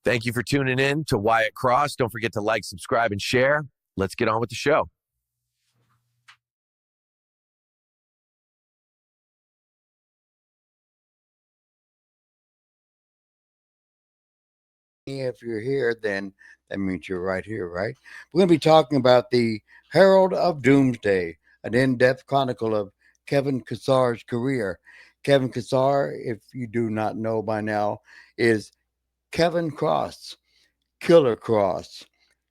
Thank you for tuning in to Wyatt Kross. Don't forget to like, subscribe, and share. Let's get on with the show. If you're here, then that means you're right here, right? We're going to be talking about the Herald of Doomsday, an in-depth chronicle of Kevin Kesar's career. Kevin Kesar, if you do not know by now, is Kevin Kross, Killer Kross,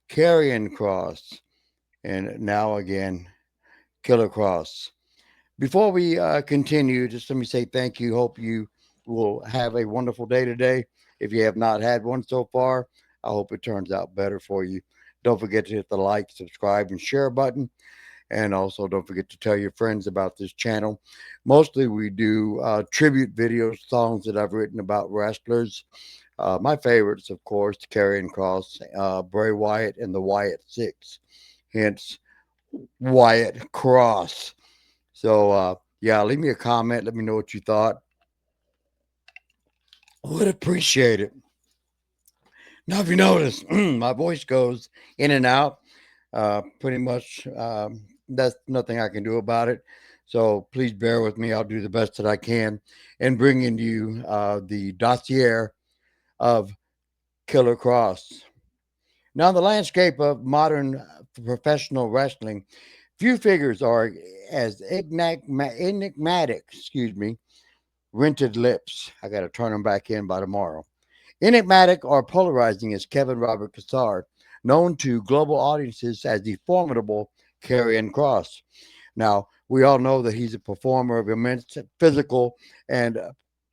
Karrion Kross, and now again, Killer Kross. Before we continue, just let me say thank you. Hope you will have a wonderful day today. If you have not had one so far, I hope it turns out better for you. Don't forget to hit the like, subscribe, and share button. And also, don't forget to tell your friends about this channel. Mostly, we do tribute videos, songs that I've written about wrestlers. My favorites, of course, Karrion Kross, Bray Wyatt, and the Wyatt Six. Hence, Wyatt Kross. So, yeah, leave me a comment. Let me know what you thought. Would appreciate it. Now, if you notice, my voice goes in and out. Pretty much, that's nothing I can do about it. So please bear with me. I'll do the best that I can and bring into you the dossier of Killer Kross. Now, in the landscape of modern professional wrestling, few figures are as enigmatic, rented lips. I got to turn them back in by tomorrow. Enigmatic or polarizing is Kevin Robert Kesar, known to global audiences as the formidable Karrion Kross. Now, we all know that he's a performer of immense physical and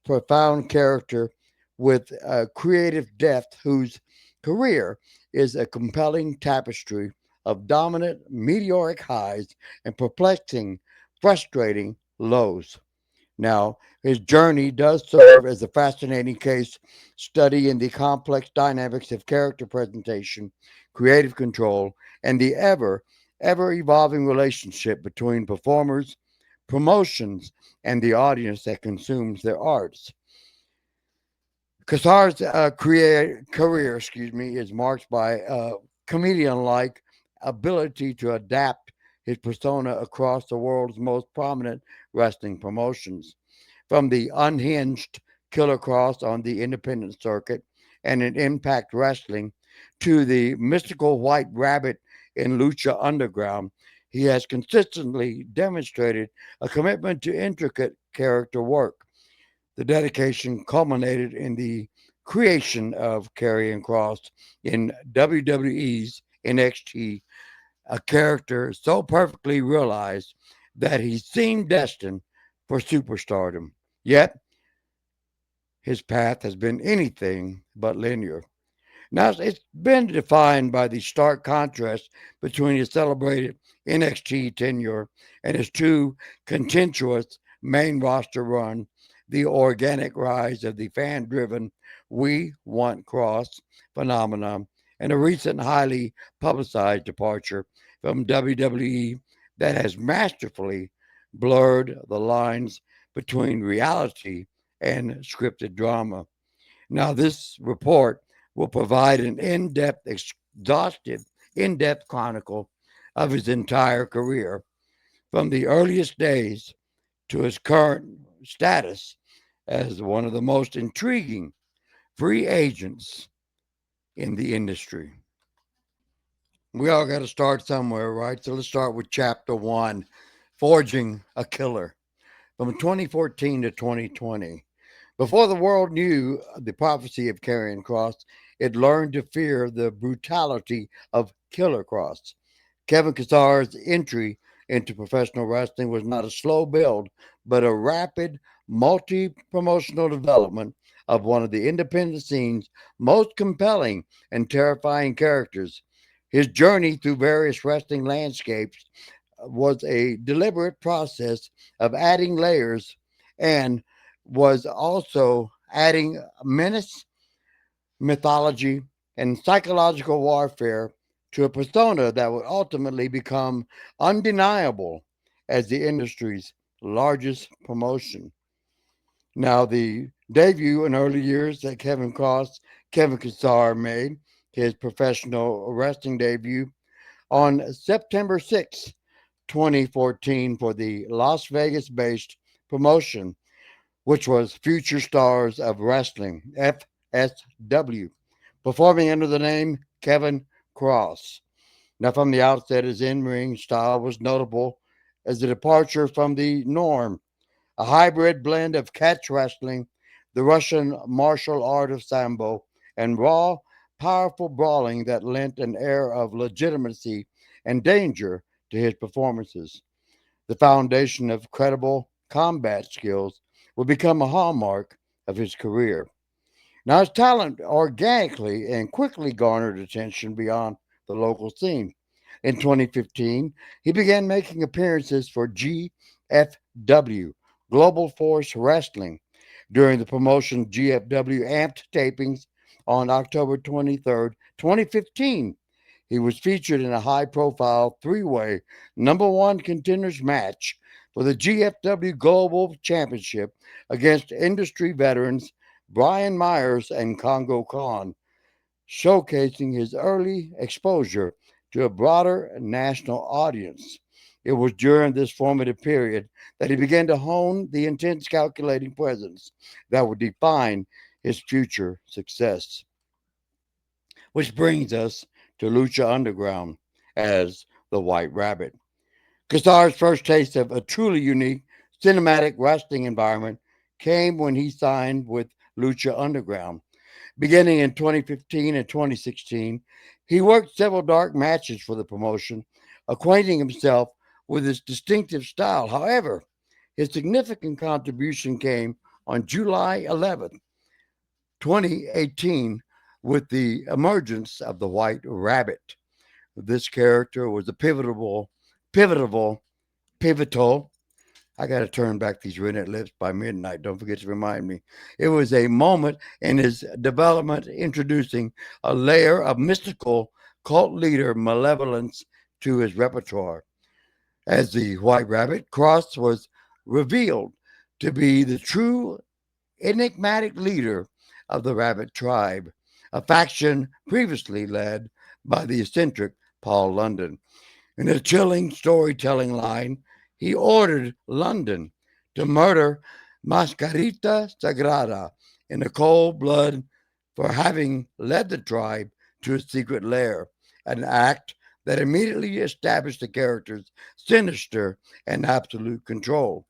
profound character with creative depth, whose career is a compelling tapestry of dominant, meteoric highs and perplexing, frustrating lows. Now, his journey does serve as a fascinating case study in the complex dynamics of character presentation, creative control, and the ever evolving relationship between performers, promotions, and the audience that consumes their arts. Kasar's career, is marked by a comedian-like ability to adapt his persona across the world's most prominent wrestling promotions, from the unhinged Killer Kross on the independent circuit and in Impact Wrestling to the mystical White Rabbit in Lucha Underground. He has consistently demonstrated a commitment to intricate character work. The dedication culminated in the creation of Karrion Kross in WWE's NXT, a character so perfectly realized that he seemed destined for superstardom. Yet, his path has been anything but linear. Now, it's been defined by the stark contrast between his celebrated NXT tenure and his too contentious main roster run, the organic rise of the fan driven We Want Kross phenomenon, and a recent highly publicized departure from WWE that has masterfully blurred the lines between reality and scripted drama. Now, this report will provide an exhaustive, in depth chronicle of his entire career, from the earliest days to his current status as one of the most intriguing free agents in the industry. We all got to start somewhere, right? So let's start with chapter one, Forging a Killer, from 2014 to 2020. Before the world knew the prophecy of Karrion Kross, it learned to fear the brutality of Killer Kross. Kevin Kesar's entry into professional wrestling was not a slow build, but a rapid, multi promotional development of one of the independent scene's most compelling and terrifying characters. His journey through various wrestling landscapes was a deliberate process of adding layers and was also adding menace, mythology, and psychological warfare to a persona that would ultimately become undeniable as the industry's largest promotion. Now, the debut in early years that Kevin Kross Kevin Kesar made his professional wrestling debut on September 6th, 2014, for the Las Vegas based promotion, which was Future Stars of Wrestling, FSW, performing under the name Kevin Kross. Now, from the outset, his in ring style was notable as a departure from the norm, a hybrid blend of catch wrestling, the Russian martial art of Sambo, and raw, powerful brawling that lent an air of legitimacy and danger to his performances. The foundation of credible combat skills would become a hallmark of his career. Now, his talent organically and quickly garnered attention beyond the local scene. In 2015, he began making appearances for GFW, Global Force Wrestling, during the promotion GFW Amped tapings on October 23rd, 2015. He was featured in a high profile three-way number one contenders match for the GFW Global Championship against industry veterans Brian Myers and Congo Khan, showcasing his early exposure to a broader national audience. It was during this formative period that he began to hone the intense calculating presence that would define his future success. Which brings us to Lucha Underground as the White Rabbit. Kasar's first taste of a truly unique cinematic wrestling environment came when he signed with Lucha Underground. Beginning in 2015 and 2016, he worked several dark matches for the promotion, acquainting himself with its distinctive style. However, his significant contribution came on July 11th, 2018, with the emergence of the White Rabbit. This character was a pivotal, pivotal. I got to turn back these rennet lips by midnight. Don't forget to remind me. It was a moment in his development introducing a layer of mystical cult leader malevolence to his repertoire. As the White Rabbit, Cross was revealed to be the true enigmatic leader of the Rabbit tribe, a faction previously led by the eccentric Paul London. In a chilling storytelling line, he ordered London to murder Mascarita Sagrada in a cold blood for having led the tribe to its secret lair, an act that immediately established the character's sinister and absolute control.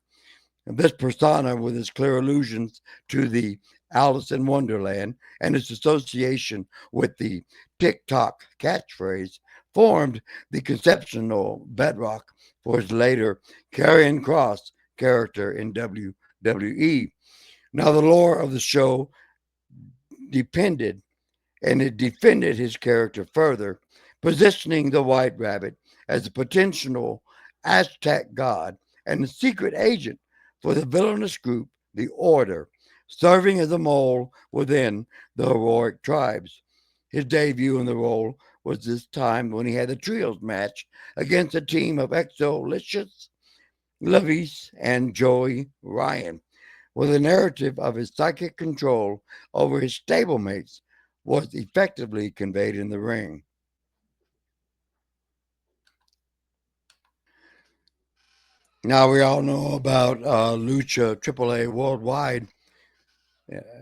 And this persona, with its clear allusions to the Alice in Wonderland and its association with the TikTok catchphrase, formed the conceptual bedrock for his later Karrion Kross character in WWE. Now, the lore of the show depended and it defended his character further, positioning the White Rabbit as a potential Aztec god and a secret agent for the villainous group, the Order, serving as a mole within the heroic tribes. His debut in the role was this time when he had a trios match against a team of Exolicious, Levis, and Joey Ryan, where the narrative of his psychic control over his stablemates was effectively conveyed in the ring. Now we all know about Lucha AAA Worldwide,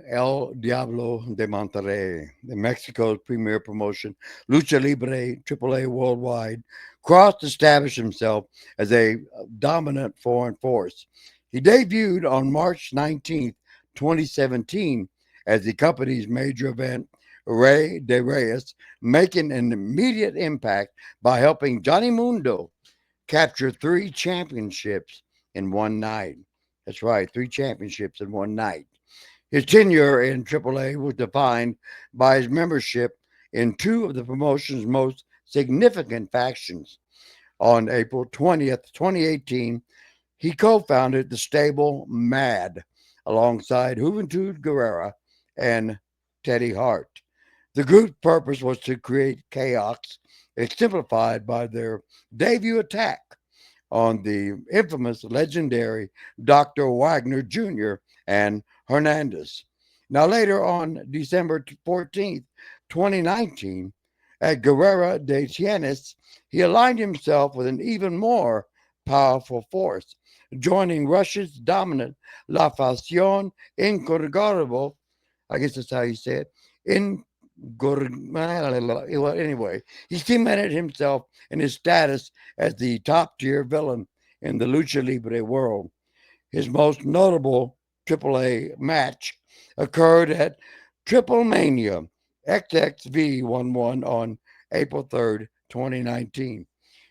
El Diablo de Monterrey, the Mexico's premier promotion, Lucha Libre AAA Worldwide. Cross established himself as a dominant foreign force. He debuted on March 19th, 2017, as the company's major event, Rey de Reyes, making an immediate impact by helping Johnny Mundo capture three championships in one night. That's right, three championships in one night. His tenure in AAA was defined by his membership in two of the promotion's most significant factions. On April 20th, 2018, he co founded the stable MAD alongside Juventud Guerrera and Teddy Hart. The group's purpose was to create chaos, exemplified by their debut attack on the infamous legendary Dr. Wagner Jr. and Hernandez. Now, later on December 14th, 2019, at Guerrera de Tienes, he aligned himself with an even more powerful force, joining Russia's dominant La Facción Incorrigible, I guess that's how you say it, in well, anyway, he cemented himself in his status as the top tier villain in the lucha libre world. His most notable AAA match occurred at Triple Mania XXV11 on April 3rd, 2019.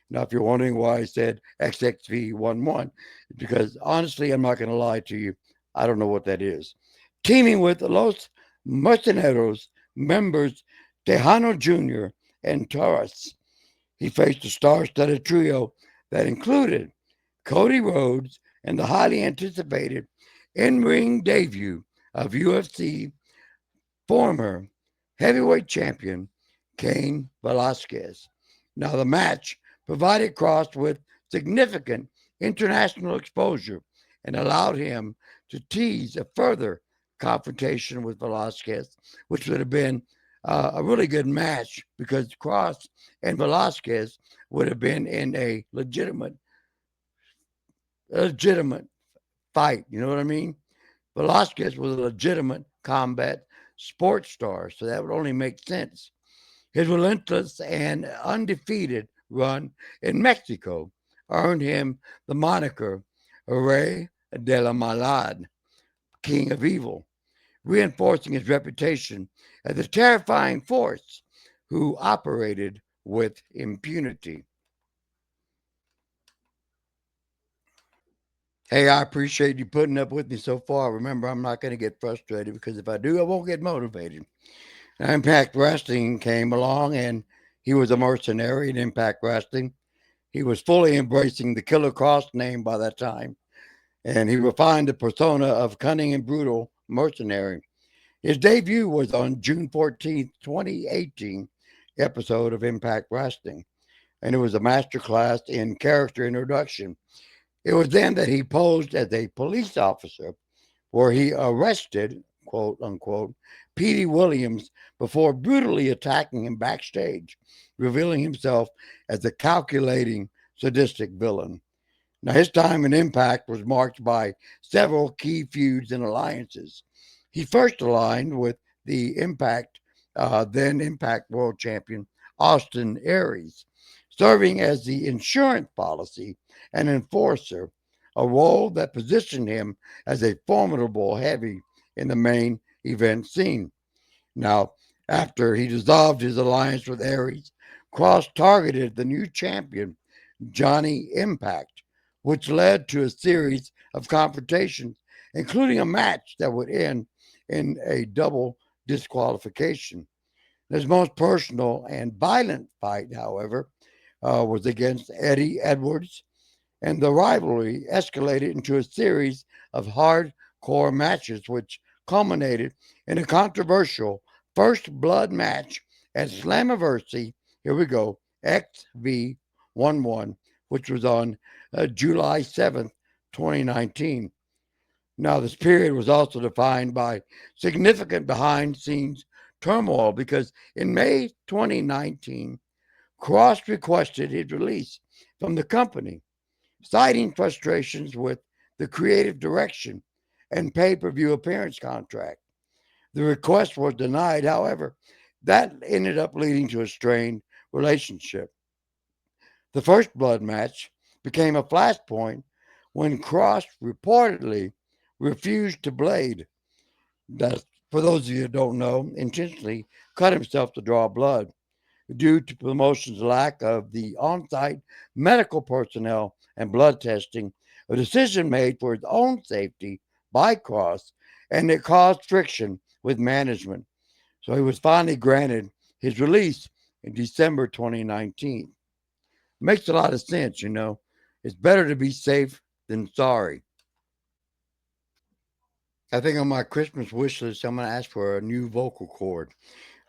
Now, if you're wondering why I said XXV11, because honestly, I'm not going to lie to you, I don't know what that is. Teaming with Los Merceneros members Tejano Jr. and Torres, he faced a star-studded trio that included Cody Rhodes and the highly anticipated in-ring debut of UFC former heavyweight champion Cain Velasquez. Now, the match provided Kross with significant international exposure and allowed him to tease a further confrontation with Velasquez, which would have been a really good match because Kross and Velasquez would have been in a legitimate fight. You know what I mean? Velasquez was a legitimate combat sports star, so that would only make sense. His relentless and undefeated run in Mexico earned him the moniker Rey de la Maldad, King of Evil, reinforcing his reputation as a terrifying force who operated with impunity. Hey, I appreciate you putting up with me so far. Remember, I'm not going to get frustrated because if I do, I won't get motivated. Impact Wrestling came along and he was a mercenary in Impact Wrestling. He was fully embracing the Killer Kross name by that time, and he refined the persona of cunning and brutal mercenary. His debut was on June 14th, 2018 episode of Impact Wrestling, and it was a masterclass in character introduction. It was then that he posed as a police officer where he arrested, quote unquote, Petey Williams before brutally attacking him backstage, revealing himself as a calculating, sadistic villain. Now, his time in Impact was marked by several key feuds and alliances. He first aligned with the then Impact World Champion, Austin Aries, serving as the insurance policy and enforcer, a role that positioned him as a formidable heavy in the main event scene. Now, after he dissolved his alliance with Aries, Kross targeted the new champion, Johnny Impact, which led to a series of confrontations, including a match that would end in a double disqualification. His most personal and violent fight, however, was against Eddie Edwards, and the rivalry escalated into a series of hardcore matches, which culminated in a controversial first blood match at Slammiversary. Here we go, XV11, which was on July 7th, 2019. Now, this period was also defined by significant behind scenes turmoil because in May 2019, Kross requested his release from the company, citing frustrations with the creative direction and pay-per-view appearance contract. The request was denied, however, that ended up leading to a strained relationship. The first blood match became a flashpoint when Kross reportedly refused to blade. That, for those of you who don't know, intentionally cut himself to draw blood due to the promotion's lack of the on-site medical personnel and blood testing, a decision made for his own safety by Kross, and it caused friction with management. So he was finally granted his release in December 2019. Makes a lot of sense, you know. It's better to be safe than sorry. I think on my Christmas wish list, I'm going to ask for a new vocal cord.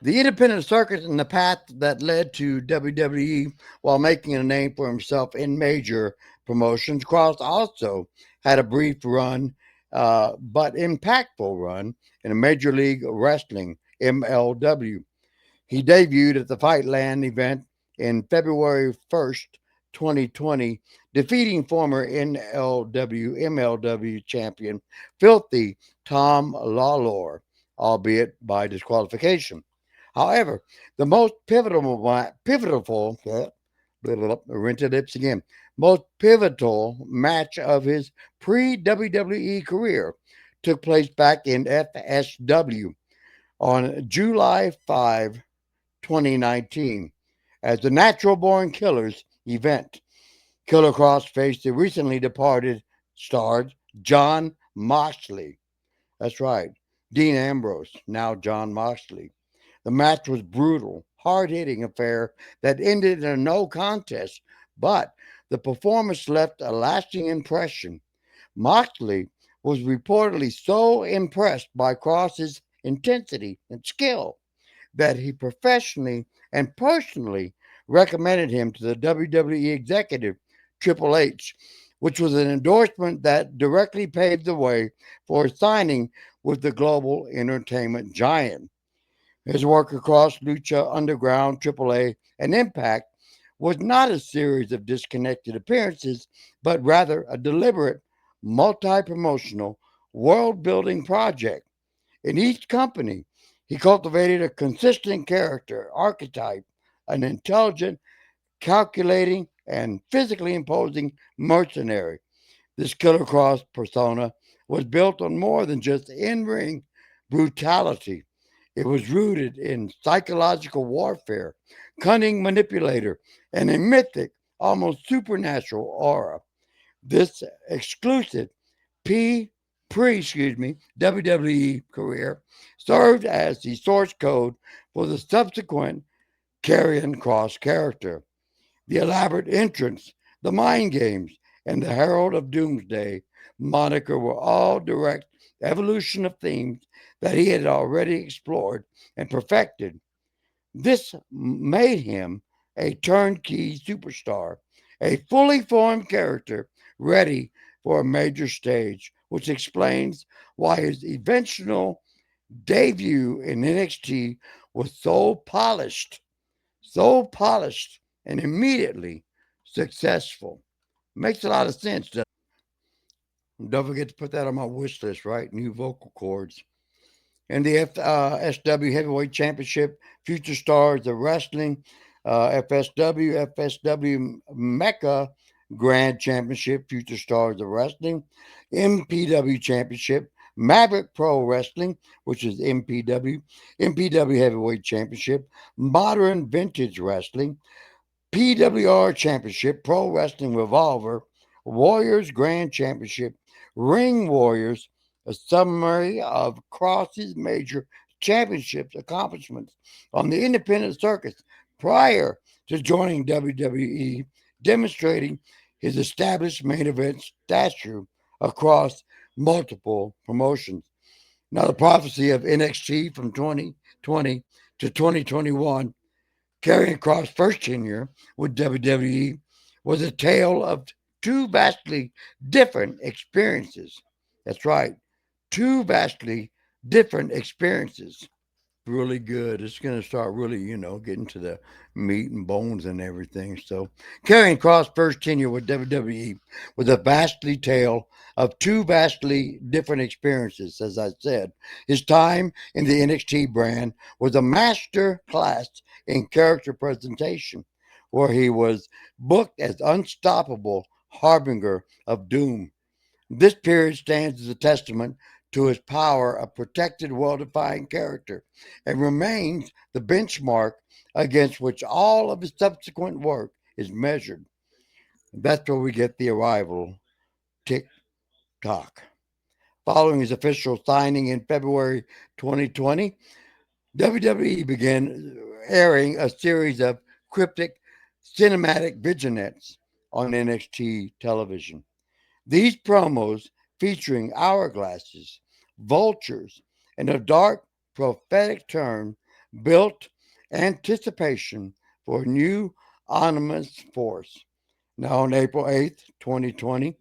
The independent circuit and the path that led to WWE while making a name for himself in major promotions, Kross also had a brief run but impactful run in Major League Wrestling, MLW. He debuted at the Fightland event in February 1st, 2020, defeating former MLW champion Filthy Tom Lawlor, albeit by disqualification. However, the most rented lips again, most pivotal match of his pre WWE career took place back in FSW on July 5, 2019, as the Natural Born Killers event. Killer Kross faced the recently departed star John Moxley. That's right, Dean Ambrose, now John Moxley. The match was brutal, hard hitting affair that ended in a no contest, but the performance left a lasting impression. Moxley was reportedly so impressed by Cross's intensity and skill that he professionally and personally recommended him to the WWE executive, Triple H, which was an endorsement that directly paved the way for signing with the global entertainment giant. His work across Lucha Underground, AAA, and Impact was not a series of disconnected appearances, but rather a deliberate, multi promotional, world building project. In each company, he cultivated a consistent character archetype, an intelligent, calculating, and physically imposing mercenary. This Killer Cross persona was built on more than just in ring brutality. It was rooted in psychological warfare, cunning manipulator, and a mythic, almost supernatural aura. This exclusive P WWE career served as the source code for the subsequent Karrion Kross character. The elaborate entrance, the mind games, and the Herald of Doomsday moniker were all direct evolution of themes that he had already explored and perfected. This made him a turnkey superstar, a fully formed character ready for a major stage, which explains why his eventual debut in NXT was so polished, and immediately successful. Makes a lot of sense, doesn't it? Don't forget to put that on my wish list, right? New vocal cords. And the FSW Heavyweight Championship, Future Stars of Wrestling, FSW Mecca Grand Championship, Future Stars of Wrestling, MPW Championship, Maverick Pro Wrestling, which is MPW Heavyweight Championship, Modern Vintage Wrestling, PWR Championship, Pro Wrestling Revolver, Warriors Grand Championship, Ring Warriors, a summary of Cross's major championships accomplishments on the independent circuits prior to joining WWE, demonstrating his established main event stature across multiple promotions. Now, the prophecy of NXT from 2020 to 2021, Karrion Kross' first tenure with WWE, was a tale of two vastly different experiences. That's right, two vastly different experiences. Really good. It's going to start really, getting to the meat and bones and everything. So, Karrion Kross' first tenure with WWE was a vastly tale of two vastly different experiences, as I said. His time in the NXT brand was a master class in character presentation, where he was booked as unstoppable harbinger of doom. This period stands as a testament to his power of protected, well defined character and remains the benchmark against which all of his subsequent work is measured. That's where we get the arrival tick tock. Following his official signing in February 2020, WWE began airing a series of cryptic cinematic vignettes on NXT television. These promos, featuring hourglasses, vultures, and a dark prophetic turn, built anticipation for a new ominous force. Now, on April 8th, 2020,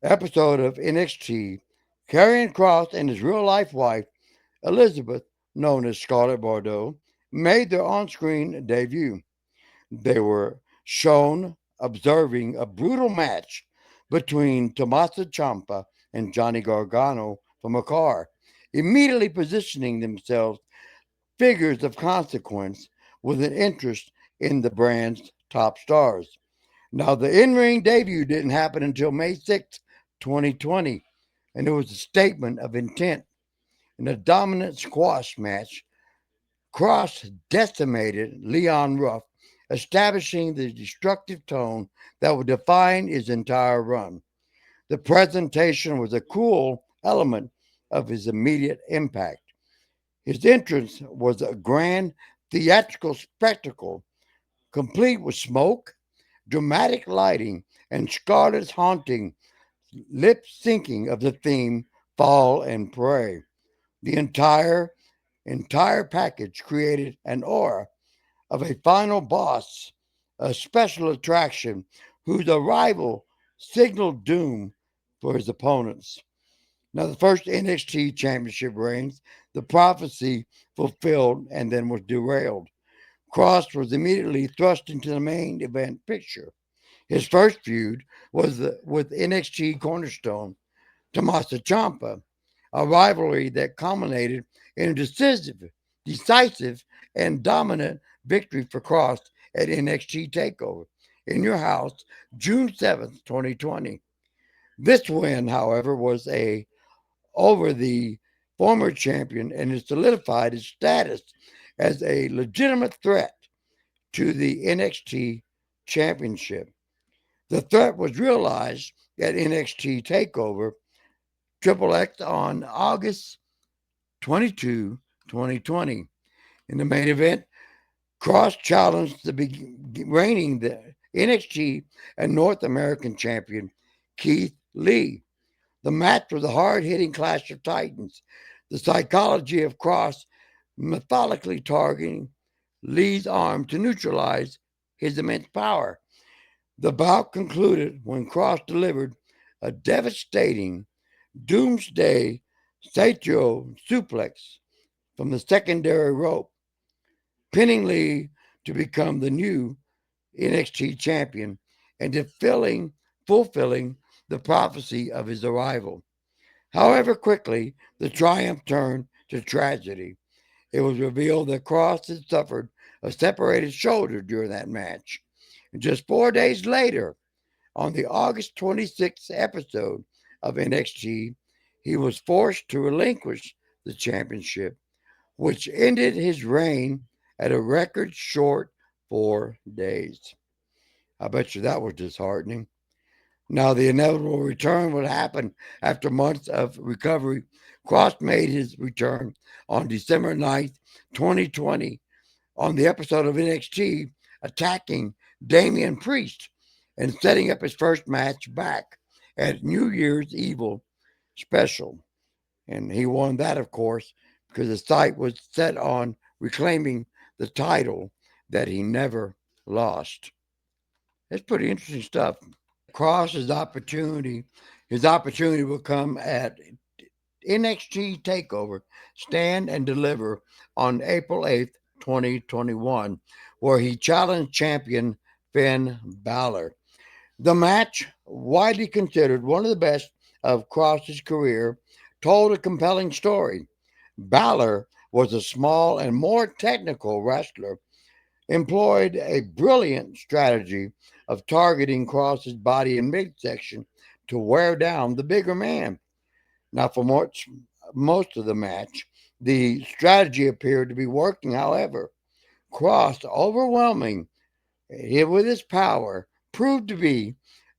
episode of NXT Karrion Kross and his real life wife, Elizabeth, known as Scarlett Bordeaux, made their on screen debut. They were shown observing a brutal match between Tommaso Ciampa and Johnny Gargano from a car, immediately positioning themselves figures of consequence with an interest in the brand's top stars. Now, the in ring debut didn't happen until May 6th, 2020, and it was a statement of intent. In a dominant squash match, Cross decimated Leon Ruff, establishing the destructive tone that would define his entire run. The presentation was a cool element of his immediate impact. His entrance was a grand theatrical spectacle, complete with smoke, dramatic lighting, and Scarlett's haunting lip syncing of the theme Fall and Pray. The entire package created an aura of a final boss, a special attraction whose arrival signaled doom for his opponents. Now, the first NXT championship reigns, the prophecy fulfilled and then was derailed. Cross was immediately thrust into the main event picture. His first feud was with NXT cornerstone Tommaso Ciampa, a rivalry that culminated in a decisive, and dominant victory for Cross at NXT Takeover in your house, June 7th, 2020. This win, however, was a over the former champion and it solidified his status as a legitimate threat to the NXT championship. The threat was realized at NXT Takeover Triple X on August 22, 2020. In the main event, Cross challenged the reigning NXT and North American champion Keith Lee. The match was a hard hitting clash of titans. The psychology of Cross methodically targeting Lee's arm to neutralize his immense power. The bout concluded when Cross delivered a devastating doomsday Satio suplex from the secondary rope, pinning Lee to become the new NXT champion and fulfilling the prophecy of his arrival. However, quickly the triumph turned to tragedy. It was revealed that Cross had suffered a separated shoulder during that match. And just 4 days later, on the August 26th episode of NXT, he was forced to relinquish the championship, which ended his reign at a record short 4 days. I bet you that was disheartening. Now, the inevitable return would happen after months of recovery. Cross made his return on December 9th, 2020, on the episode of NXT, attacking Damian Priest and setting up his first match back at New Year's Evil special. And he won that, of course, because the site was set on reclaiming the title that he never lost. It's pretty interesting stuff. His opportunity will come at NXT Takeover Stand and Deliver on April 8th, 2021, where he challenged champion Finn Balor. The match, widely considered one of the best of Cross's career, told a compelling story. Balor was a small and more technical wrestler, employed a brilliant strategy of targeting Cross's body and midsection to wear down the bigger man. Now, for most of the match, the strategy appeared to be working. However, Cross, overwhelming with his power, proved to be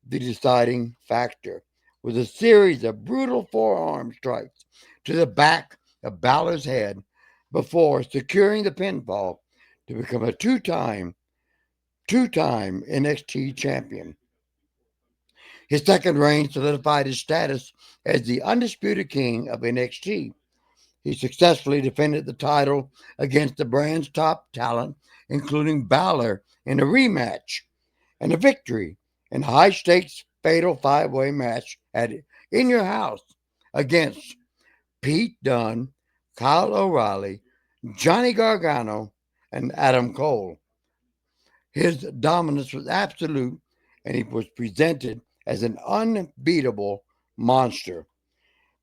the deciding factor, with a series of brutal forearm strikes to the back of Balor's head before securing the pinfall to become a two-time NXT champion. His second reign solidified his status as the undisputed king of NXT. He successfully defended the title against the brand's top talent, including Balor, in a rematch and a victory in a high stakes fatal 5-way match at In Your House against Pete Dunne, Kyle O'Reilly, Johnny Gargano, and Adam Cole. His dominance was absolute, and he was presented as an unbeatable monster.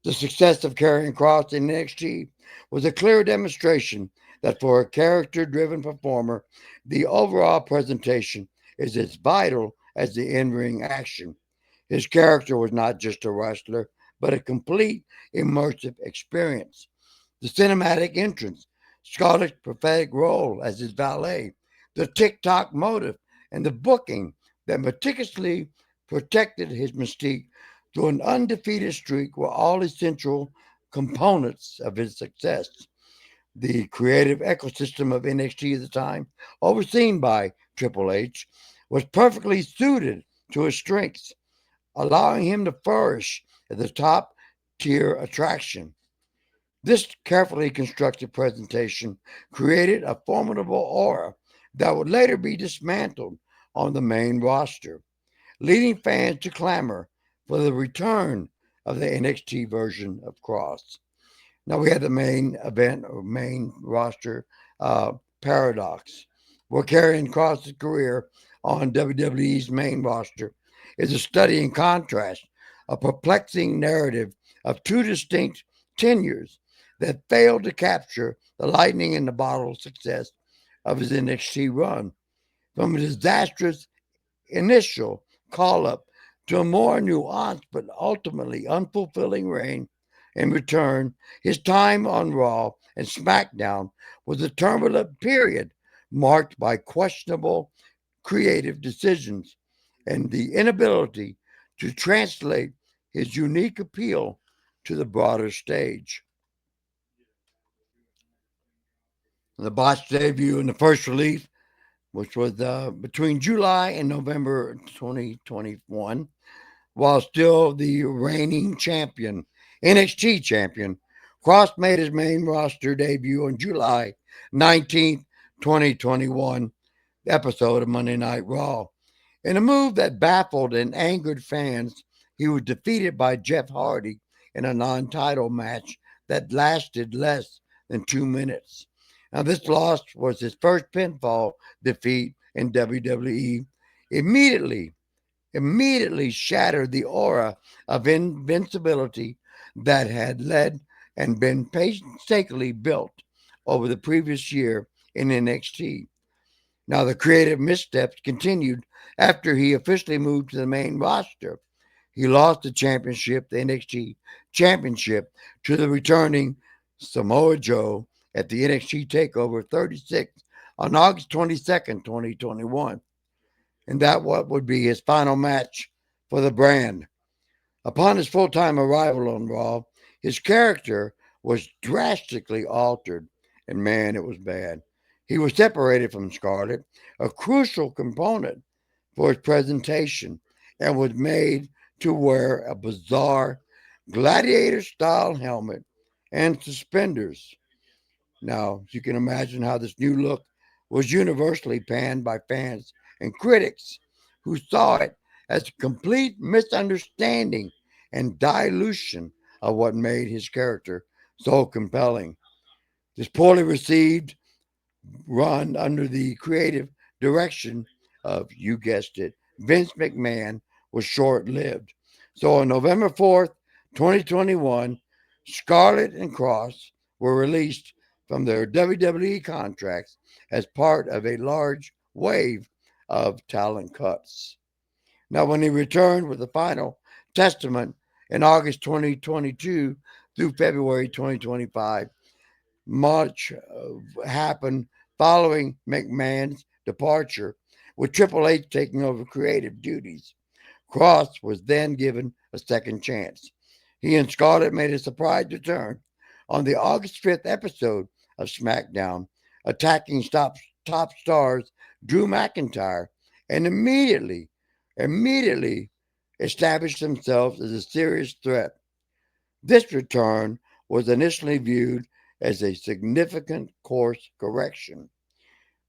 The success of Karrion Kross in NXT was a clear demonstration that for a character driven performer, the overall presentation is as vital as the in ring action. His character was not just a wrestler, but a complete immersive experience. The cinematic entrance, Scarlett's prophetic role as his valet, the TikTok motive, and the booking that meticulously protected his mystique through an undefeated streak were all essential components of his success. The creative ecosystem of NXT at the time, overseen by Triple H, was perfectly suited to his strengths, allowing him to flourish as a top tier attraction. This carefully constructed presentation created a formidable aura that would later be dismantled on the main roster, leading fans to clamor for the return of the NXT version of Cross. Now we had the main event or main roster paradox, where Karrion Kross's career on WWE's main roster is a study in contrast, a perplexing narrative of two distinct tenures that failed to capture the lightning in the bottle success of his NXT run. From a disastrous initial call up to a more nuanced but ultimately unfulfilling reign. In return, his time on Raw and SmackDown was a turbulent period marked by questionable creative decisions and the inability to translate his unique appeal to the broader stage. The botched debut in the first release, which was between July and November 2021, while still the reigning champion, NXT champion. Cross made his main roster debut on July 19th, 2021, episode of Monday Night Raw. In a move that baffled and angered fans, he was defeated by Jeff Hardy in a non title match that lasted less than 2 minutes. Now, this loss was his first pinfall defeat in WWE. Immediately, immediately shattered the aura of invincibility that had led and been painstakingly built over the previous year in NXT. Now, the creative missteps continued after he officially moved to the main roster. He lost the championship, the NXT championship, to the returning Samoa Joe at the NXT TakeOver 36 on August 22nd, 2021. And that what would be his final match for the brand. Upon his full-time arrival on Raw, his character was drastically altered, and man, it was bad. He was separated from Scarlett, a crucial component for his presentation, and was made to wear a bizarre gladiator-style helmet and suspenders. Now, you can imagine how this new look was universally panned by fans and critics who saw it as a complete misunderstanding and dilution of what made his character so compelling. This poorly received run under the creative direction of, you guessed it, Vince McMahon was short lived. So on November 4th, 2021, Scarlett and Cross were released from their WWE contracts as part of a large wave of talent cuts. Now, when he returned with the final testament in August 2022 through February 2025, much happened following McMahon's departure, with Triple H taking over creative duties. Cross was then given a second chance. He and Scarlett made a surprise return on the August 5th episode of SmackDown, attacking top stars Drew McIntyre, and immediately established themselves as a serious threat. This return was initially viewed as a significant course correction.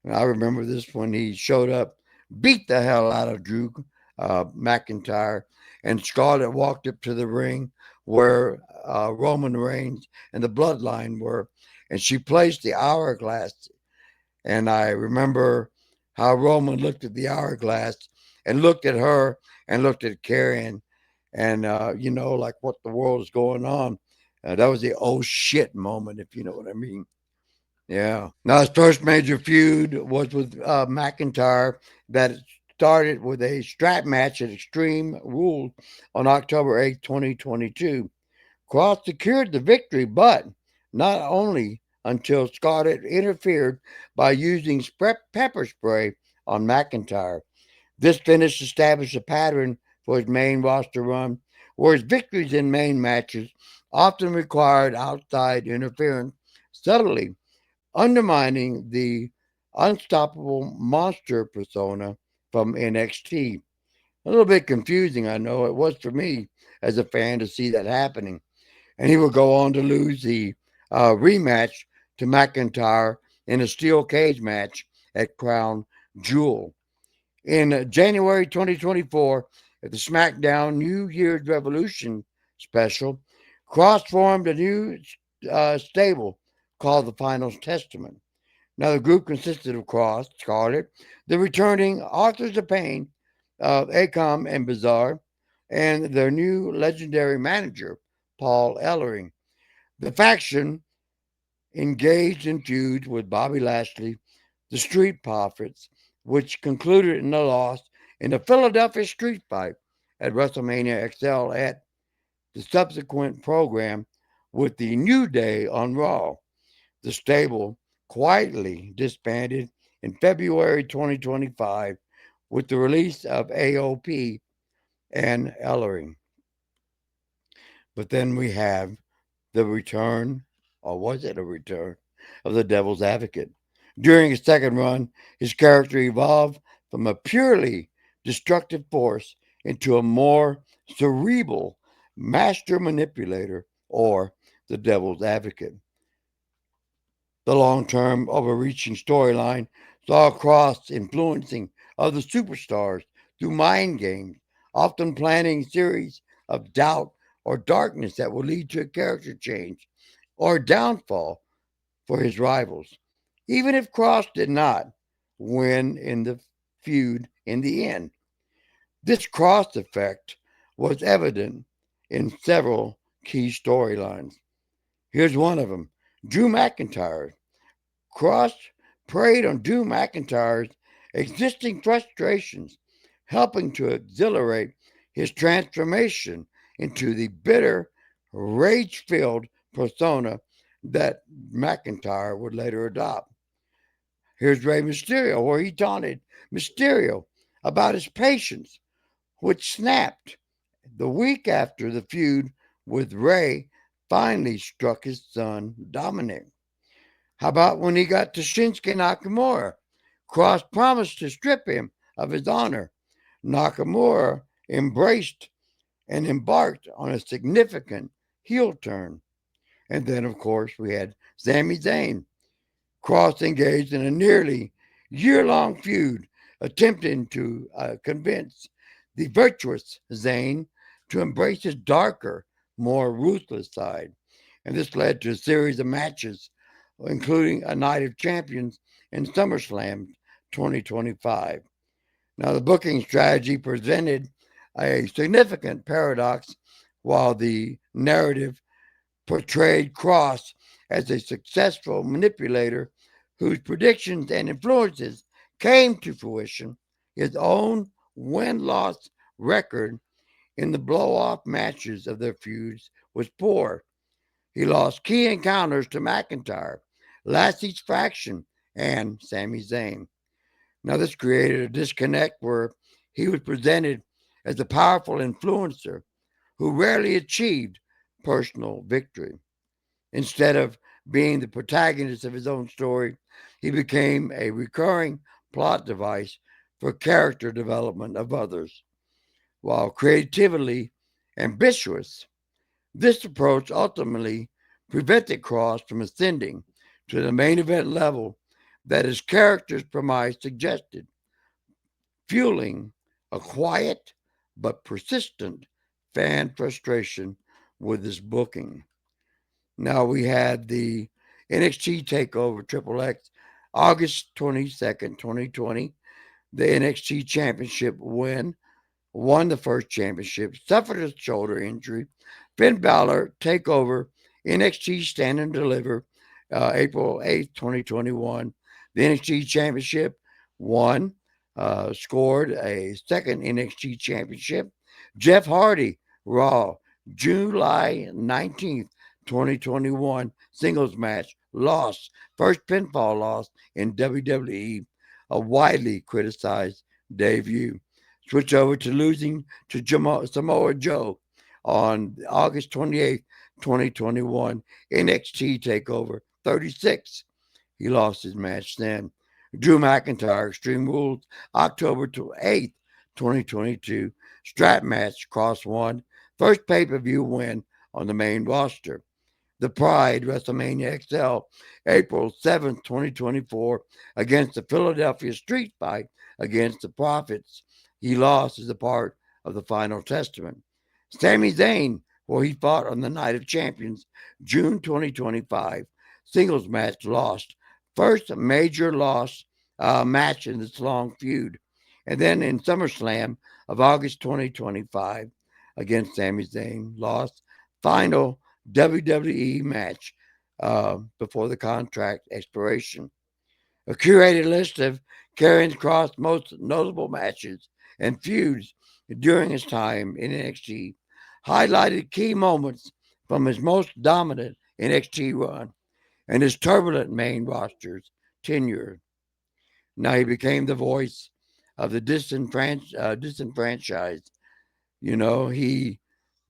And I remember this when he showed up, beat the hell out of Drew McIntyre, and Scarlett walked up to the ring where Roman Reigns and the bloodline were, and she placed the hourglass. And I remember how Roman looked at the hourglass and looked at her and looked at Karrion, and like what the world is going on. That was the oh shit moment, if you know what I mean. Yeah. Now, his first major feud was with McIntyre that started with a strap match at Extreme Rules on October 8th, 2022. Cross secured the victory, but not only until Scarlett interfered by using pepper spray on McIntyre. This finish established a pattern for his main roster run, where his victories in main matches often required outside interference, subtly undermining the unstoppable monster persona from NXT. A little bit confusing, I know it was for me as a fan to see that happening. And he would go on to lose the rematch to McIntyre in a steel cage match at Crown Jewel. In January 2024, at the SmackDown New Year's Revolution special, Cross formed a new stable called the Final Testament. Now, the group consisted of Cross, Scarlett, the returning Authors of Pain, Akam and Bizarre, and their new legendary manager, Paul Ellering. The faction engaged in feuds with Bobby Lashley, the Street Profits, which concluded in a loss in the Philadelphia Street Fight at WrestleMania XL at the subsequent program with the New Day on Raw. The stable quietly disbanded in February 2025 with the release of AOP and Ellering. But then we have the return, or was it a return, of the Devil's Advocate. During his second run, his character evolved from a purely destructive force into a more cerebral master manipulator, or the Devil's Advocate. The long term, overreaching storyline saw Cross influencing other superstars through mind games, often planning series of doubt or darkness that will lead to a character change or downfall for his rivals, even if Cross did not win in the feud in the end. This Cross effect was evident in several key storylines. Here's one of them: Drew McIntyre. Cross preyed on Drew McIntyre's existing frustrations, helping to accelerate his transformation into the bitter, rage filled persona that McIntyre would later adopt. Here's Rey Mysterio, where he taunted Mysterio about his patience, which snapped the week after the feud with Rey finally struck his son Dominic. How about when he got to Shinsuke Nakamura? Cross promised to strip him of his honor. Nakamura embraced and embarked on a significant heel turn. And then, of course, we had Sami Zayn. Cross engaged in a nearly year-long feud, attempting to convince the virtuous Zayn to embrace his darker, more ruthless side. And this led to a series of matches, including a Night of Champions in SummerSlam 2025. Now, the booking strategy presented a significant paradox. While the narrative portrayed Cross as a successful manipulator whose predictions and influences came to fruition, his own win-loss record in the blow-off matches of their feuds was poor. He lost key encounters to McIntyre, Lashley's faction, and Sami Zayn. Now, this created a disconnect where he was presented as a powerful influencer who rarely achieved personal victory. Instead of being the protagonist of his own story, he became a recurring plot device for character development of others. While creatively ambitious, this approach ultimately prevented Cross from ascending to the main event level that his character's premise suggested, fueling a quiet but persistent fan frustration with this booking. Now we had the NXT Takeover Triple X, August 22nd, 2020. The NXT Championship won the first championship, suffered a shoulder injury. Finn Balor takeover NXT Stand and Deliver, April 8th, 2021. The NXT Championship won, scored a second NXT Championship. Jeff Hardy, Raw, July 19th, 2021, singles match, lost. First pinfall loss in WWE, a widely criticized debut. Switch over to losing to Samoa Joe on August 28th, 2021, NXT TakeOver 36. He lost his match then. Drew McIntyre, Extreme Rules, October 2022. Strap match, Cross won. First pay per view win on the main roster. The Pride, WrestleMania XL, April 7th, 2024, against the Philadelphia Street Fight against the Prophets. He lost as a part of the Final Testament. Sami Zayn, where he fought on the Night of Champions, June 2025. Singles match lost. First major loss match in this long feud. And then in SummerSlam of August 2025 against Sami Zayn, lost. Final WWE match before the contract expiration. A curated list of Karrion Kross' most notable matches and feuds during his time in NXT highlighted key moments from his most dominant NXT run and his turbulent main roster's tenure. Now he became the voice of the disenfranchised. He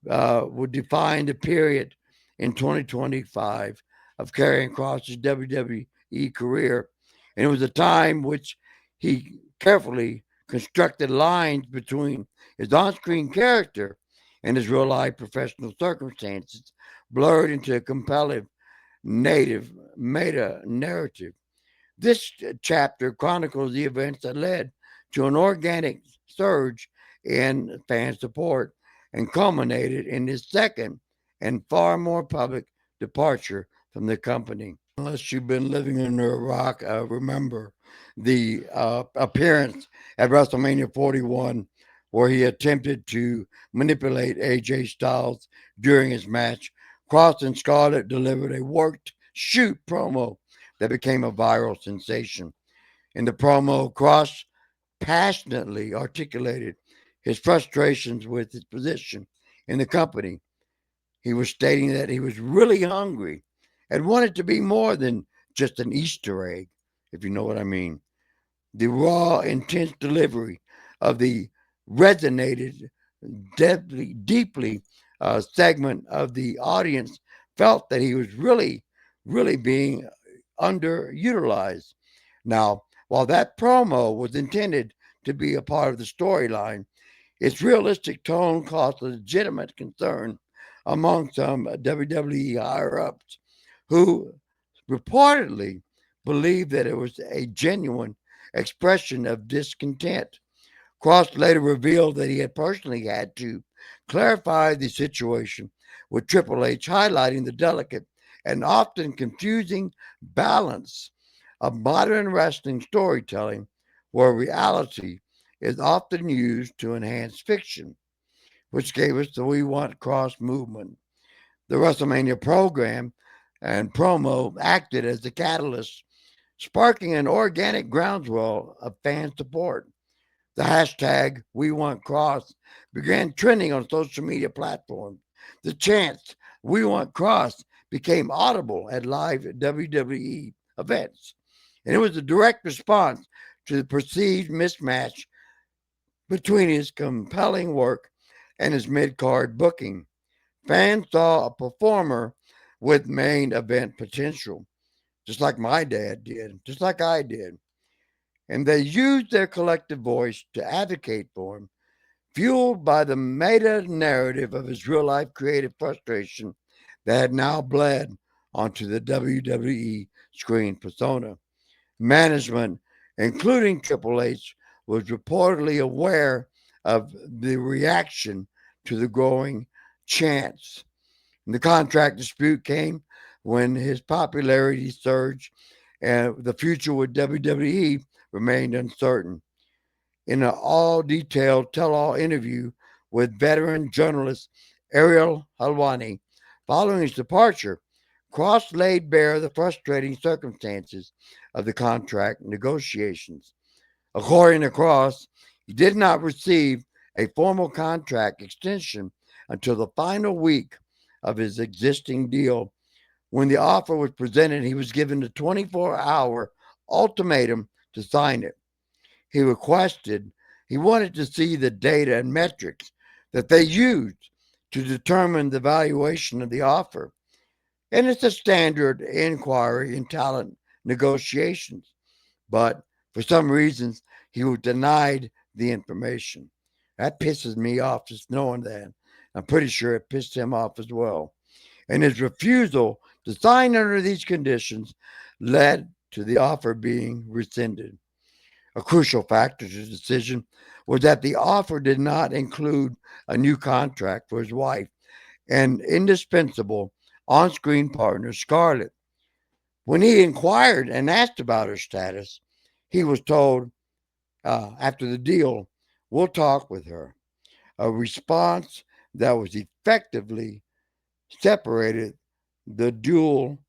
would define the period in 2025 of Karrion Kross's WWE career. And it was a time which he carefully constructed lines between his on screen character and his real life professional circumstances, blurred into a compelling native meta narrative. This chapter chronicles the events that led to an organic surge in fan support and culminated in his second and far more public departure from the company. Unless you've been living under a rock, remember the appearance at WrestleMania 41, where he attempted to manipulate AJ Styles during his match. Kross and Scarlett delivered a worked shoot promo that became a viral sensation. In the promo, Kross passionately articulated his frustrations with his position in the company. He was stating that he was really hungry and wanted to be more than just an Easter egg, if you know what I mean. The raw, intense delivery of the resonated deeply segment of the audience felt that he was really being underutilized. Now, while that promo was intended to be a part of the storyline, its realistic tone caused legitimate concern among some WWE higher ups who reportedly believed that it was a genuine expression of discontent. Kross later revealed that he had personally had to clarify the situation with Triple H, highlighting the delicate and often confusing balance of modern wrestling storytelling, where reality is often used to enhance fiction, which gave us the We Want Kross movement. The WrestleMania program and promo acted as the catalyst, sparking an organic groundswell of fan support. The hashtag We Want Kross began trending on social media platforms. The chants We Want Kross became audible at live WWE events. And it was a direct response to the perceived mismatch between his compelling work and his mid card booking. Fans saw a performer with main event potential, just like my dad did, just like I did. And they used their collective voice to advocate for him, fueled by the meta narrative of his real life creative frustration that had now bled onto the WWE screen persona. Management, including Triple H, was reportedly aware of the reaction to the growing chants. And the contract dispute came when his popularity surged and the future with WWE remained uncertain. In an all detailed tell all interview with veteran journalist Ariel Helwani following his departure, Cross laid bare the frustrating circumstances of the contract negotiations. According to Cross, he did not receive a formal contract extension until the final week of his existing deal. When the offer was presented, he was given a 24-hour ultimatum to sign it. He wanted to see the data and metrics that they used to determine the valuation of the offer. And it's a standard inquiry in talent negotiations. But for some reasons, he was denied the information. That pisses me off just knowing that. I'm pretty sure it pissed him off as well. And his refusal to sign under these conditions led to the offer being rescinded. A crucial factor to the decision was that the offer did not include a new contract for his wife and indispensable on screen partner, Scarlett. When he inquired and asked about her status, he was told after the deal, we'll talk with her. A response that was effectively separated the duel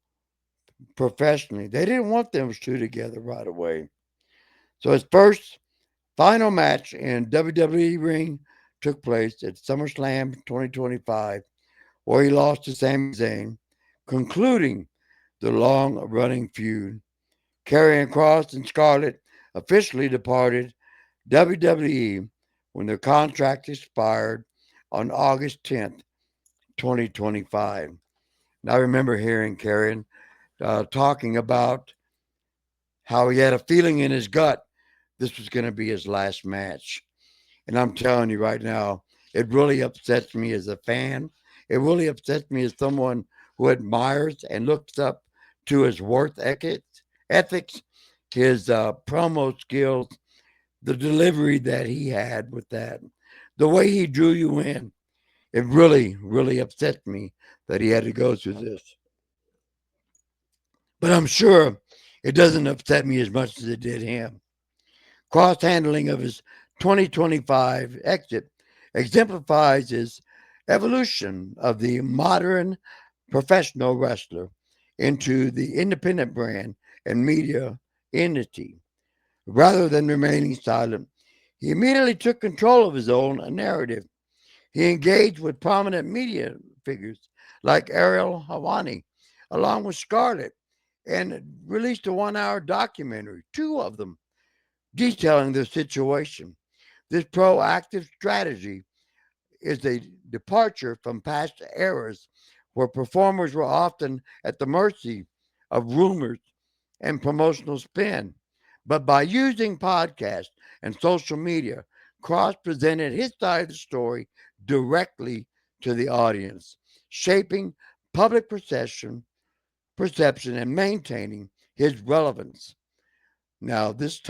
professionally. They didn't want them two together right away. So his first final match in WWE ring took place at SummerSlam 2025, where he lost to Sami Zayn, concluding the long-running feud. Karrion Kross and Scarlett officially departed WWE when their contract expired on August 10th, 2025. And I remember hearing Karrion talking about how he had a feeling in his gut this was going to be his last match. And I'm telling you right now, it really upsets me as a fan. It really upsets me as someone who admires and looks up to his ethics, his promo skills, the delivery that he had with that, the way he drew you in. It really, really upset me that he had to go through this. But I'm sure it doesn't upset me as much as it did him. Cross handling of his 2025 exit exemplifies his evolution of the modern professional wrestler into the independent brand and media entity. Rather than remaining silent, he immediately took control of his own narrative. He engaged with prominent media figures like Ariel Helwani, along with Scarlett, and released a 1 hour documentary, two of them, detailing their situation. This proactive strategy is a departure from past eras where performers were often at the mercy of rumors and promotional spin. But by using podcasts and social media, Cross presented his side of the story directly to the audience, shaping public perception and maintaining his relevance. Now, this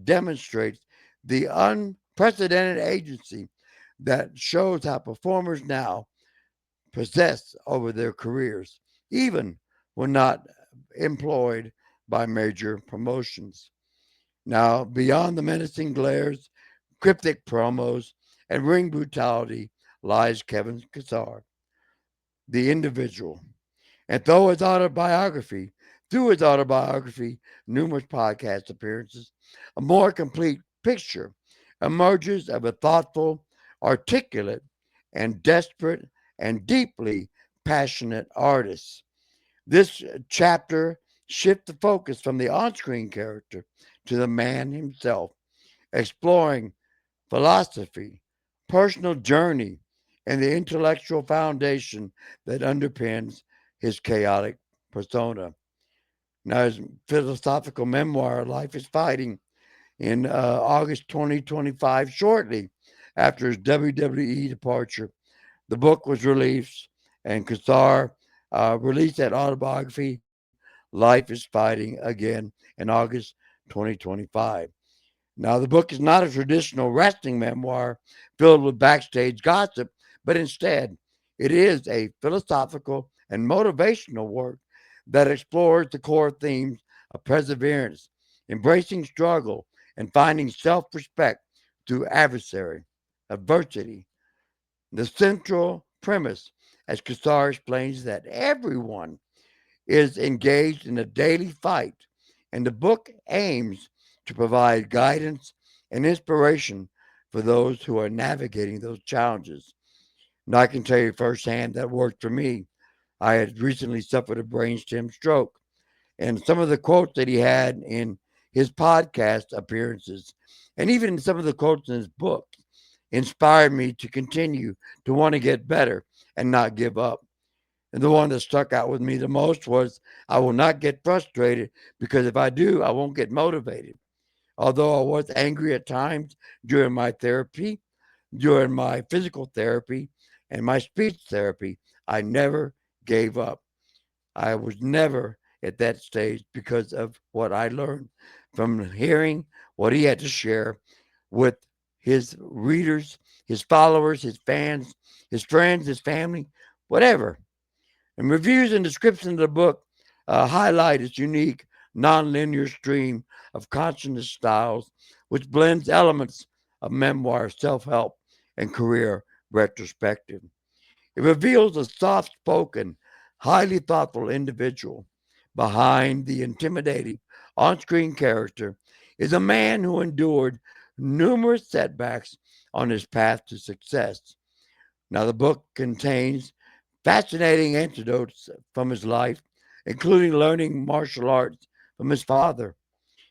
demonstrates the unprecedented agency that shows how performers now possess over their careers, even when not employed by major promotions. Now, beyond the menacing glares, cryptic promos, and ring brutality lies Kevin Kesar, the individual. And through his autobiography, numerous podcast appearances, a more complete picture emerges of a thoughtful, articulate, and desperate and deeply passionate artist. This chapter shifts the focus from the on screen character to the man himself, exploring philosophy, personal journey, and the intellectual foundation that underpins his chaotic persona. Now, his philosophical memoir, Life is Fighting, in August 2025, shortly after his WWE departure, the book was released, and Kassar released that autobiography, Life is Fighting, again in August 2025. Now, the book is not a traditional wrestling memoir filled with backstage gossip, but instead, It is a philosophical and motivational work that explores the core themes of perseverance, embracing struggle, and finding self respect through adversity. The central premise, as Kesar explains, that everyone is engaged in a daily fight, and the book aims to provide guidance and inspiration for those who are navigating those challenges. And I can tell you firsthand that worked for me. I had recently suffered a brainstem stroke, and some of the quotes that he had in his podcast appearances, and even some of the quotes in his book, inspired me to continue to want to get better and not give up. And the one that stuck out with me the most was, I will not get frustrated, because if I do, I won't get motivated. Although I was angry at times during my therapy, during my physical therapy, and my speech therapy, I never gave up. I was never at that stage because of what I learned from hearing what he had to share with his readers, his followers, his fans, his friends, his family, whatever. And reviews and description of the book highlight its unique, nonlinear stream of consciousness styles, which blends elements of memoir, self help, and career retrospective. It reveals a soft spoken, highly thoughtful individual. Behind the intimidating on screen character is a man who endured numerous setbacks on his path to success. Now, the book contains fascinating anecdotes from his life, including learning martial arts from his father,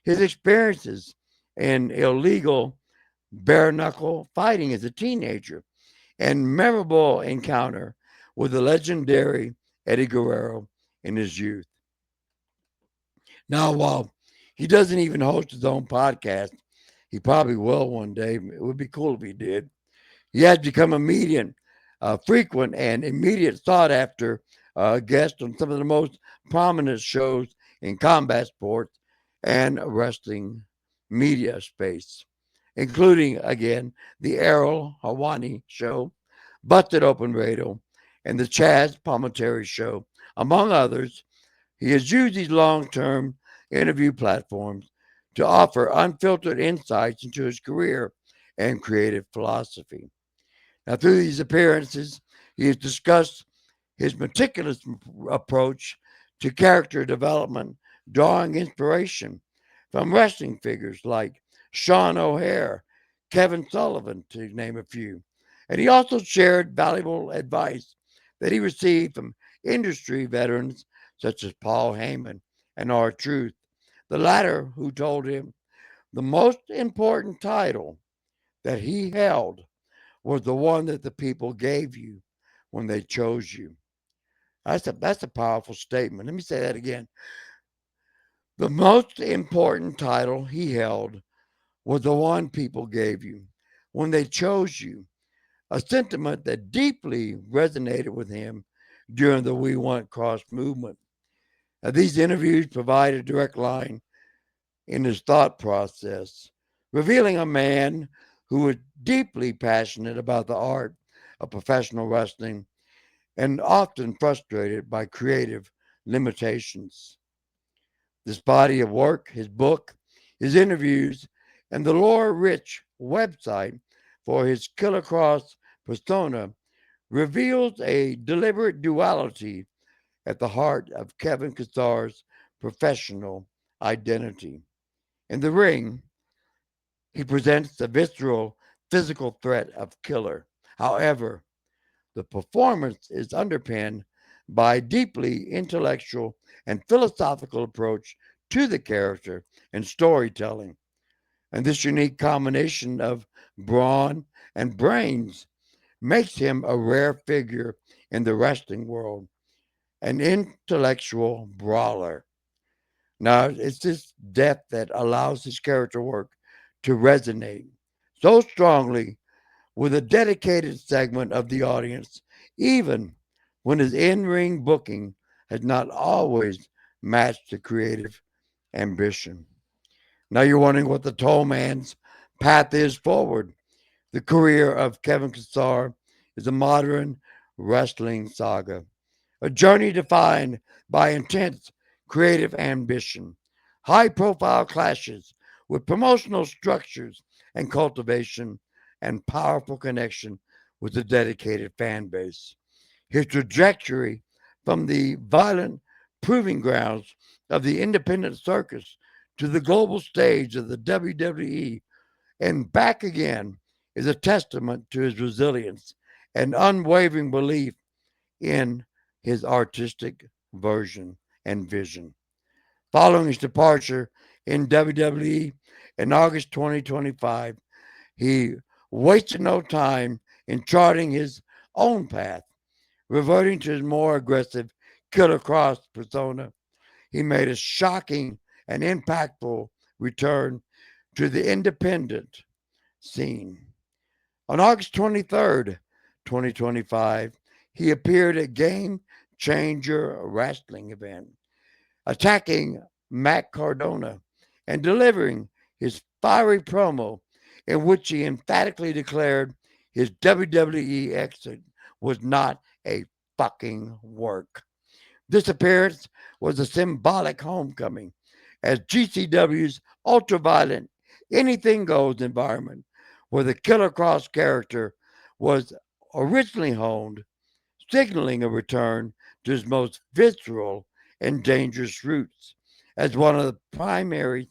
his experiences in illegal bare knuckle fighting as a teenager, and memorable encounter with the legendary Eddie Guerrero in his youth. Now, while he doesn't even host his own podcast, he probably will one day. It would be cool if he did. He has become a median, frequent and immediate sought after guest on some of the most prominent shows in combat sports and wrestling media space, including, again, the Errol Hawani Show, Busted Open Radio, and the Chaz Palminteri Show, among others. He has used these long term interview platforms to offer unfiltered insights into his career and creative philosophy. Now, through these appearances, he has discussed his meticulous approach to character development, drawing inspiration from wrestling figures like Sean O'Hare, Kevin Sullivan, to name a few. And he also shared valuable advice that he received from industry veterans such as Paul Heyman and R Truth, the latter who told him the most important title that he held was the one that the people gave you when they chose you. That's a powerful statement. Let me say that again. The most important title he held was the one people gave you when they chose you, a sentiment that deeply resonated with him during the We Want Kross movement. Now, these interviews provide a direct line in his thought process, revealing a man who was deeply passionate about the art of professional wrestling and often frustrated by creative limitations. This body of work, his book, his interviews, and the lore rich website for his Killer Kross persona reveals a deliberate duality at the heart of Kevin Kesar's professional identity. In the ring, he presents the visceral physical threat of killer. However, the performance is underpinned by a deeply intellectual and philosophical approach to the character and storytelling. And this unique combination of brawn and brains makes him a rare figure in the wrestling world, an intellectual brawler. Now, it's this depth that allows his character work to resonate so strongly with a dedicated segment of the audience, even when his in ring booking has not always matched the creative ambition. Now you're wondering what the tall man's path is forward. The career of Kevin Kesar is a modern wrestling saga. A journey defined by intense creative ambition, high profile clashes with promotional structures and cultivation, and powerful connection with a dedicated fan base. His trajectory from the violent proving grounds of the independent circus to the global stage of the WWE and back again is a testament to his resilience and unwavering belief in his artistic version and vision. Following his departure in WWE in August 2025, he wasted no time in charting his own path, reverting to his more aggressive Killer Cross persona. He made a shocking and impactful return to the independent scene. On August 23rd, 2025, he appeared at Game Changer Wrestling event, attacking Matt Cardona and delivering his fiery promo in which he emphatically declared his WWE exit was not a fucking work. This appearance was a symbolic homecoming as GCW's ultraviolent, anything goes environment where the Killer Cross character was originally honed, signaling a return to his most visceral and dangerous roots as one of the primary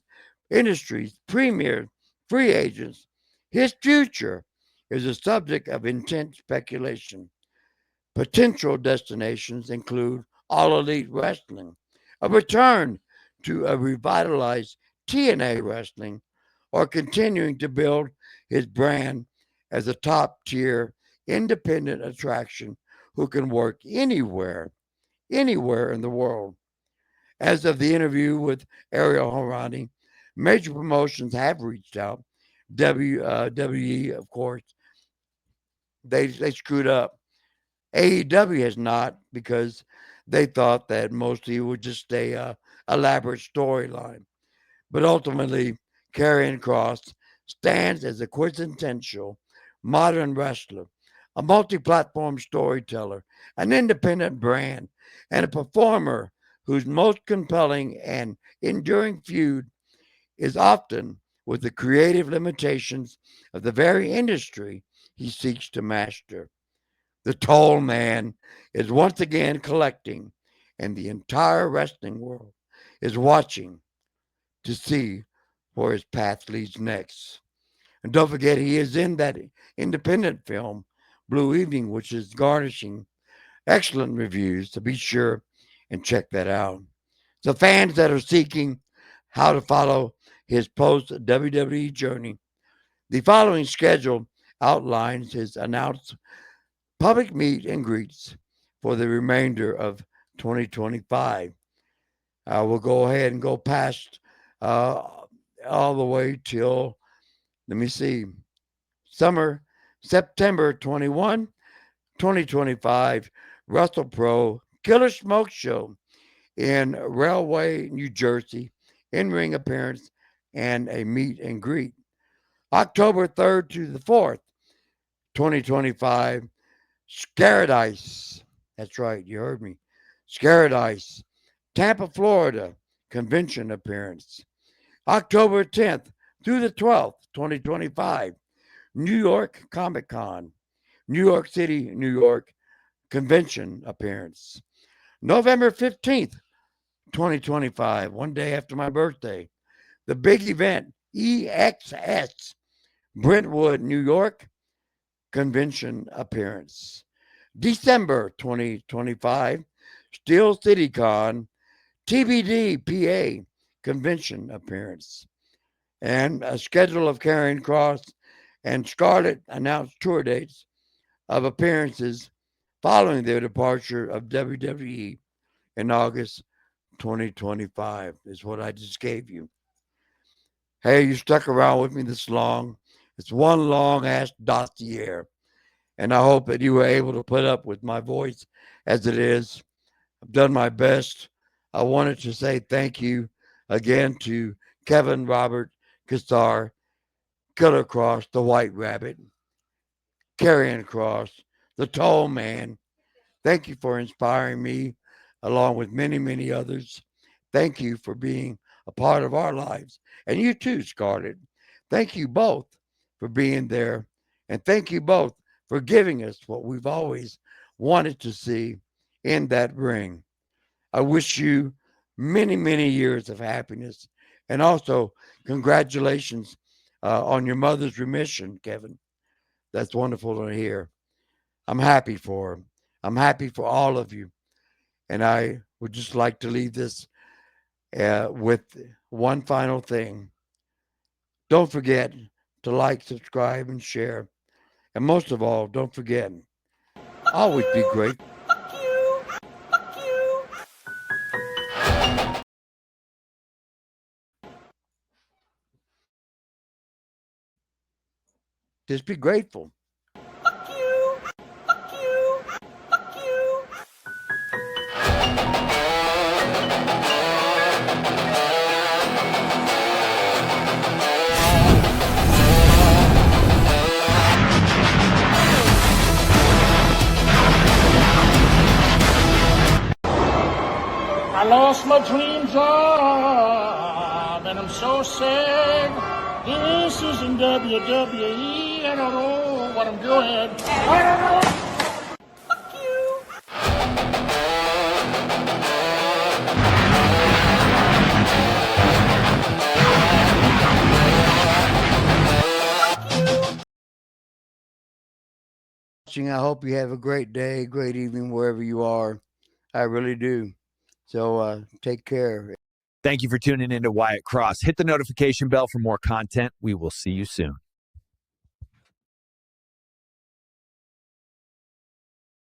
industry's premier free agents. His future is a subject of intense speculation. Potential destinations include All Elite Wrestling, a return to a revitalized TNA wrestling, or continuing to build his brand as a top tier independent attraction who can work anywhere in the world. As of the interview with Ariel Horani, major promotions have reached out. WWE, of course, they screwed up. AEW has not because they thought that mostly it would just a elaborate storyline. But ultimately, Karrion Kross stands as a quintessential modern wrestler, a multi platform storyteller, an independent brand, and a performer whose most compelling and enduring feud is often with the creative limitations of the very industry he seeks to master. The tall man is once again collecting, and the entire wrestling world is watching to see where his path leads next. And don't forget, he is in that independent film, Blue Evening, which is garnishing excellent reviews. So be sure and check that out. So, fans that are seeking how to follow his post WWE journey, the following schedule outlines his announced public meet and greets for the remainder of 2025. We'll go ahead and go past uh, all the way till, let me see, summer, September 21, 2025, Russell Pro Killer Smoke Show in Railway, New Jersey, in ring appearance and a meet and greet. October 3rd to the 4th, 2025, Scaradise. That's right, you heard me. Scaradise, Tampa, Florida, convention appearance. October 10th through the 12th, 2025, New York Comic Con, New York City, New York convention appearance. November 15th, 2025, one day after my birthday, the big event, EXS, Brentwood, New York convention appearance. December 2025, Steel City Con, TBD PA convention appearance. And a schedule of Karrion Kross and Scarlett announced tour dates of appearances following their departure of WWE in August 2025 is what I just gave you. Hey, you stuck around with me this long. It's one long ass dossier. And I hope that you were able to put up with my voice as it is. I've done my best. I wanted to say thank you again to Kevin Robert Kesar, Killer Cross, the White Rabbit, Karrion Kross, the Tall Man, Thank you for inspiring me, along with many, many others. Thank you for being a part of our lives. And you too, Scarlett. Thank you both for being there. And thank you both for giving us what we've always wanted to see in that ring. I wish you many, many years of happiness. And also, congratulations on your mother's remission, Kevin. That's wonderful to hear. I'm happy for her. I'm happy for all of you. And I would just like to leave this with one final thing. Don't forget to like, subscribe, and share. And most of all, don't forget, always be grateful. Just be grateful. I lost my dream job and I'm so sad. This isn't WWE. I don't know what I'm doing. I don't know. Fuck you. I hope you have a great day, great evening, wherever you are. I really do. So take care. Thank you for tuning in to Wyatt Kross. Hit the notification bell for more content. We will see you soon.